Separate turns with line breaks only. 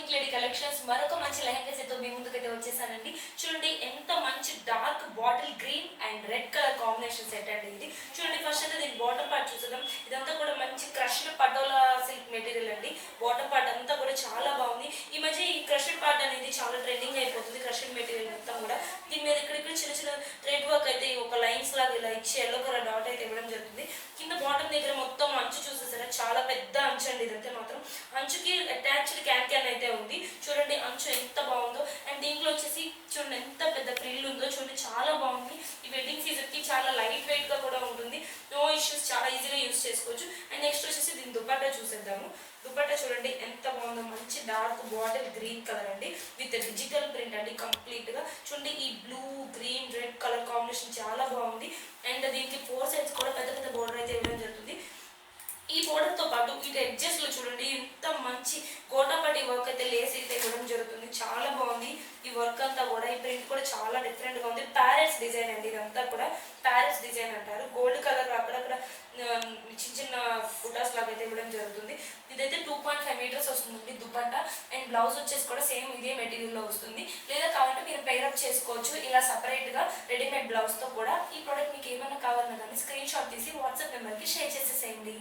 Pink lady collections మరొక మంచి lehenga set తో మీ ముందుకైతే వచ్చేసానండి. చూడండి ఎంత మంచి dark bottle green and red colour combination set అండి ఇది. చూడండి ఫస్ట్ అయితే దీని బాటమ్ పార్ట్ చూద్దాం. ఇదంతా కూడా మంచి క్రష్డ్ పటోలా సిల్క్ మెటీరియల్ అండి. బాటమ్ పార్ట్ అంతా కూడా చాలా బాగుంది. ఈ మధ్య ఈ క్రష్డ్ పార్ట్ అనేది చాలా ట్రెండింగ్ అయిపోతుంది. క్రష్డ్ మెటీరియల్ మొత్తం కూడా దీని మీద ఇక్కడ చిన్న చిన్న థ్రెడ్ వర్క్ అయితే ఒక లైన్స్ లాగా ఇలా ఇచ్చి ఎల్లో కలర్ డాట్ అయితే ఇవ్వడం జరుగుతుంది. కింద బాటమ్ దగ్గర మొత్తం అంచు చూసేసారా, చాలా పెద్ద అంచు అండి ఇదంతా మాత్రం. అంచుకి అటాచ్డ్ క్యాన్ అయితే ఉంది. చూడండి అంచు ఎంత బాగుందో. అండ్ దీంట్లో వచ్చేసి చూడండి ఎంత పెద్ద ఫ్రిల్ ఉందో. చూడండి చాలా బాగుంది. ఈ వెడ్డింగ్ సీజన్ కి చాలా లైట్ వెయిట్ గా కూడా ఉంటుంది. నో ఇష్యూస్, చాలా ఈజీగా యూస్ చేసుకోవచ్చు. అండ్ నెక్స్ట్ వచ్చేసి దీని దుపట్టా చూసేద్దాము. దుపట్టా చూడండి ఎంత బాగుందో. మంచి డార్క్ బాటిల్ గ్రీన్ కలర్ అండి విత్ డిజిటల్ ప్రింట్ అండి కంప్లీట్ గా. చూడండి ఈ blue green red colour combination చాలా బాగుంది. అండ్ దీనికి 4 సైడ్స్ కూడా పెద్ద పెద్ద బోర్డర్ అయితే ఇవ్వడం జరుగుతుంది. ఈ బోర్డర్ తో పాటు ఇటు ఎడ్జెస్ లో చూడండి ఎంత మంచి గోటాపట్టి వర్క్ అయితే లేస్ అయితే ఇవ్వడం జరుగుతుంది. చాలా బాగుంది ఈ వర్క్ అంతా కూడా. ఈ ప్రింట్ కూడా చాలా డిఫరెంట్ గా ఉంది. ప్యారెట్స్ డిజైన్ అండి ఇదంతా కూడా. ప్యారెట్స్ డిజైన్ అంటారు. గోల్డ్ కలర్ అక్కడక్కడ చిన్న చిన్న బుటాస్ లాగా అయితే ఇవ్వడం జరుగుతుంది. ఇదైతే 2.5 మీటర్స్ వస్తుంది దుపట్టా. అండ్ బ్లౌజ్ వచ్చేసి కూడా సేమ్ ఇదే మెటీరియల్ లో వస్తుంది. లేదా కావాలంటే మీరు పేరప్ చేసుకోవచ్చు ఇలా సపరేట్ గా రెడీమేడ్ బ్లౌజ్ తో కూడా. ఈ ప్రోడక్ట్ మీకు ఏమైనా కావాలన్నా కానీ స్క్రీన్ షాట్ తీసి వాట్సాప్ నెంబర్ కి షేర్ చేసేసేయండి.